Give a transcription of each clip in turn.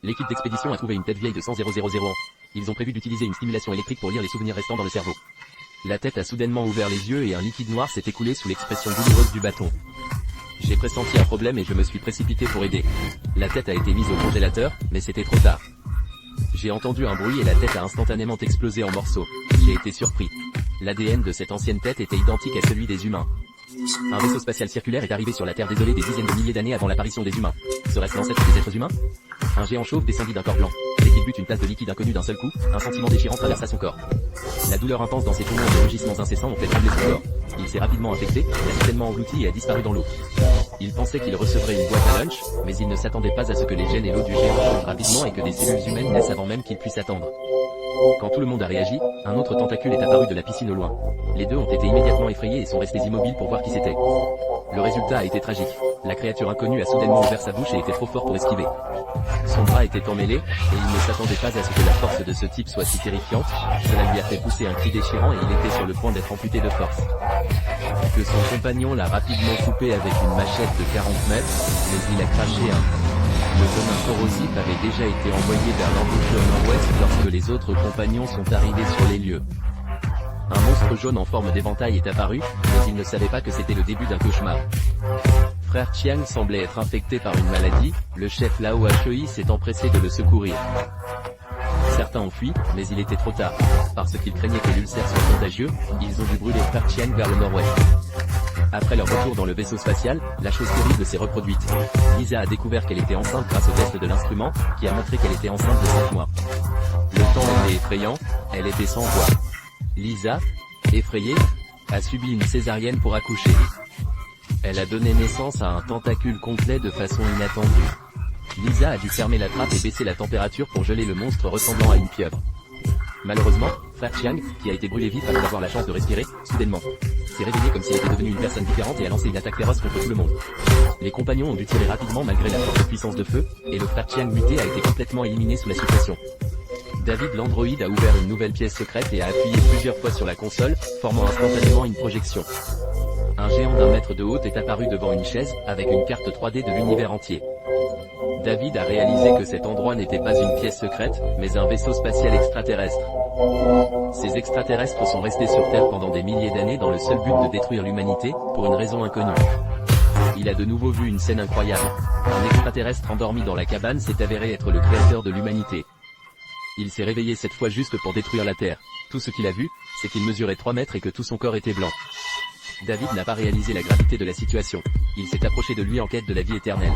L'équipe d'expédition a trouvé une tête vieille de 100 000 ans. Ils ont prévu d'utiliser une stimulation électrique pour lire les souvenirs restants dans le cerveau. La tête a soudainement ouvert les yeux et un liquide noir s'est écoulé sous l'expression douloureuse du bâton. J'ai pressenti un problème et je me suis précipité pour aider. La tête a été mise au congélateur, mais c'était trop tard. J'ai entendu un bruit et la tête a instantanément explosé en morceaux. J'ai été surpris. L'ADN de cette ancienne tête était identique à celui des humains. Un vaisseau spatial circulaire est arrivé sur la Terre désolée des dizaines de milliers d'années avant l'apparition des humains. Serait-ce l'ancêtre des êtres humains? Un géant chauve descendit d'un corps blanc. Dès qu'il but une tasse de liquide inconnu d'un seul coup, un sentiment déchirant traversa son corps. La douleur intense dans ses poumons et les rugissements incessants ont fait trembler son corps. Il s'est rapidement infecté, l'a soudainement englouti et a disparu dans l'eau. Il pensait qu'il recevrait une boîte à lunch, mais il ne s'attendait pas à ce que les gènes et l'eau du géant changent rapidement et que des cellules humaines naissent avant même qu'il puisse attendre. Quand tout le monde a réagi, un autre tentacule est apparu de la piscine au loin. Les deux ont été immédiatement effrayés et sont restés immobiles pour voir qui c'était. Le résultat a été tragique. La créature inconnue a soudainement ouvert sa bouche et était trop fort pour esquiver. Son bras était emmêlé, et il ne s'attendait pas à ce que la force de ce type soit si terrifiante. Cela lui a fait pousser un cri déchirant et il était sur le point d'être amputé de force. Que son compagnon l'a rapidement coupé avec une machette de 40 mètres, mais il a craché un... Le venin corrosif avait déjà été envoyé vers l'embouchure nord-ouest lorsque les autres compagnons sont arrivés sur les lieux. Un monstre jaune en forme d'éventail est apparu, mais il ne savait pas que c'était le début d'un cauchemar. Frère Chiang semblait être infecté par une maladie, le chef Lao Hei s'est empressé de le secourir. Certains ont fui, mais il était trop tard. Parce qu'ils craignaient que l'ulcère soit contagieux, ils ont dû brûler Frère Chiang vers le nord-ouest. Après leur retour dans le vaisseau spatial, la chose terrible s'est reproduite. Lisa a découvert qu'elle était enceinte grâce au test de l'instrument, qui a montré qu'elle était enceinte de 5 mois. Le temps était effrayant, elle était sans voix. Lisa, effrayée, a subi une césarienne pour accoucher. Elle a donné naissance à un tentacule complet de façon inattendue. Lisa a dû fermer la trappe et baisser la température pour geler le monstre ressemblant à une pieuvre. Malheureusement, Frère Chiang, qui a été brûlé vif avant d'avoir la chance de respirer, soudainement, s'est réveillé comme s'il était devenu une personne différente et a lancé une attaque féroce contre tout le monde. Les compagnons ont dû tirer rapidement malgré la forte puissance de feu, et le Frère Chiang muté a été complètement éliminé sous la suppression. David l'androïde a ouvert une nouvelle pièce secrète et a appuyé plusieurs fois sur la console, formant instantanément une projection. Un géant d'1 mètre de haut est apparu devant une chaise, avec une carte 3D de l'univers entier. David a réalisé que cet endroit n'était pas une pièce secrète, mais un vaisseau spatial extraterrestre. Ces extraterrestres sont restés sur Terre pendant des milliers d'années dans le seul but de détruire l'humanité, pour une raison inconnue. Il a de nouveau vu une scène incroyable. Un extraterrestre endormi dans la cabane s'est avéré être le créateur de l'humanité. Il s'est réveillé cette fois juste pour détruire la Terre. Tout ce qu'il a vu, c'est qu'il mesurait 3 mètres et que tout son corps était blanc. David n'a pas réalisé la gravité de la situation. Il s'est approché de lui en quête de la vie éternelle.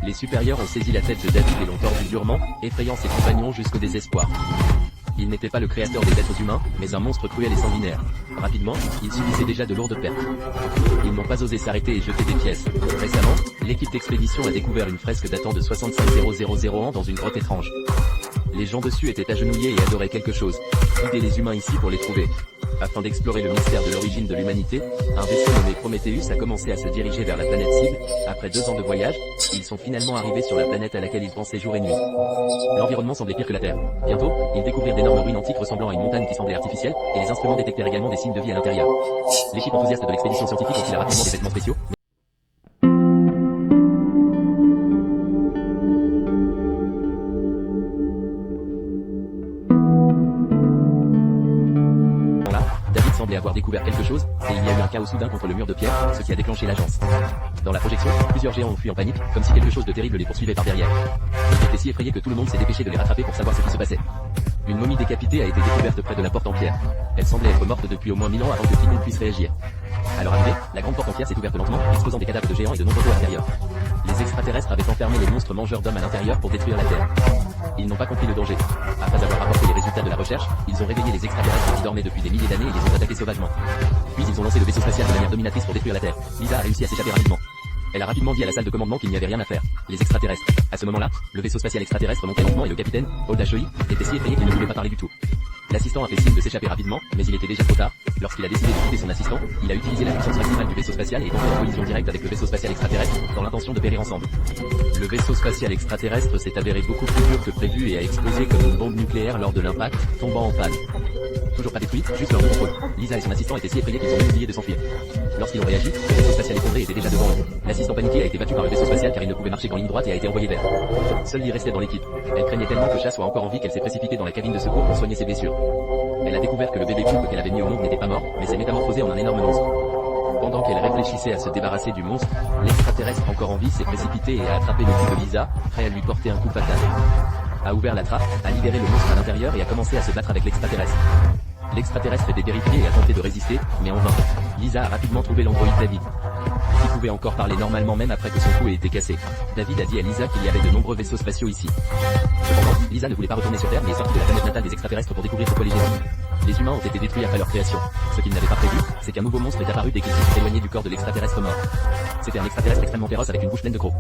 Les supérieurs ont saisi la tête de David et l'ont tordu durement, effrayant ses compagnons jusqu'au désespoir. Il n'était pas le créateur des êtres humains, mais un monstre cruel et sanguinaire. Rapidement, il subissait déjà de lourdes pertes. Ils n'ont pas osé s'arrêter et jeter des pièces. Récemment, l'équipe d'expédition a découvert une fresque datant de 65 000 ans dans une grotte étrange. Les gens dessus étaient agenouillés et adoraient quelque chose. Guidez les humains ici pour les trouver. Afin d'explorer le mystère de l'origine de l'humanité, un vaisseau nommé Prometheus a commencé à se diriger vers la planète cible. Après 2 ans de voyage, ils sont finalement arrivés sur la planète à laquelle ils pensaient jour et nuit. L'environnement semblait pire que la Terre. Bientôt, ils découvrirent d'énormes ruines antiques ressemblant à une montagne qui semblait artificielle, et les instruments détectèrent également des signes de vie à l'intérieur. L'équipe enthousiaste de l'expédition scientifique enfila rapidement des vêtements spéciaux. Semblait avoir découvert quelque chose, et il y a eu un chaos soudain contre le mur de pierre, ce qui a déclenché l'agence. Dans la projection, plusieurs géants ont fui en panique, comme si quelque chose de terrible les poursuivait par derrière. Ils étaient si effrayés que tout le monde s'est dépêché de les rattraper pour savoir ce qui se passait. Une momie décapitée a été découverte près de la porte en pierre. Elle semblait être morte depuis au moins 1000 ans avant que quiconque puisse réagir. À leur arrivée, la grande porte en pierre s'est ouverte lentement, exposant des cadavres de géants et de nombreux os à l'intérieur. Les extraterrestres avaient enfermé les monstres mangeurs d'hommes à l'intérieur pour détruire la Terre. Ils n'ont pas compris le danger. Après avoir rapporté les résultats de la recherche, ils ont réveillé les extraterrestres qui dormaient depuis des milliers d'années et les ont attaqués sauvagement. Puis ils ont lancé le vaisseau spatial de manière dominatrice pour détruire la Terre. Lisa a réussi à s'échapper rapidement. Elle a rapidement dit à la salle de commandement qu'il n'y avait rien à faire. Les extraterrestres. À ce moment-là, le vaisseau spatial extraterrestre montait lentement et le capitaine, Oda Choi, était si effrayé qu'il ne voulait pas parler du tout. L'assistant a fait signe de s'échapper rapidement, mais il était déjà trop tard. Lorsqu'il a décidé de quitter son assistant, il a utilisé la puissance maximale du vaisseau spatial et est entré en collision directe avec le vaisseau spatial extraterrestre, dans l'intention de périr ensemble. Le vaisseau spatial extraterrestre s'est avéré beaucoup plus dur que prévu et a explosé comme une bombe nucléaire lors de l'impact, tombant en panne. Toujours pas détruit, juste leur contrôle. Lisa et son assistant étaient si effrayés qu'ils ont même oublié de s'enfuir. Lorsqu'ils ont réagi, le vaisseau spatial effondré était déjà devant eux. L'assistant paniqué a été battu par le vaisseau spatial car il ne pouvait marcher qu'en ligne droite et a été envoyé vers. Seule Lee restait dans l'équipe. Elle craignait tellement que Cha soit encore en vie qu'elle s'est précipitée dans la cabine de secours pour soigner ses blessures. Elle a découvert que le bébé Pulpe qu'elle avait mis au monde n'était pas mort, mais s'est métamorphosé en un énorme monstre. Pendant qu'elle réfléchissait à se débarrasser du monstre, l'extraterrestre encore en vie s'est précipité et a attrapé le cul de Lisa, prêt à lui porter un coup fatal. A ouvert la trappe, a libéré le monstre à l'intérieur et a commencé à se battre avec l'extraterrestre. L'extraterrestre était terrifié et a tenté de résister, mais en vain. Lisa a rapidement trouvé l'androïde David, qui pouvait encore parler normalement même après que son cou ait été cassé. David a dit à Lisa qu'il y avait de nombreux vaisseaux spatiaux ici. Cependant, Lisa ne voulait pas retourner sur Terre mais est sortie de la planète natale des extraterrestres pour découvrir pourquoi les génies. Les humains ont été détruits après leur création. Ce qu'ils n'avaient pas prévu, c'est qu'un nouveau monstre est apparu dès qu'ils s'étaient éloignés du corps de l'extraterrestre mort. C'était un extraterrestre extrêmement féroce avec une bouche pleine de crocs.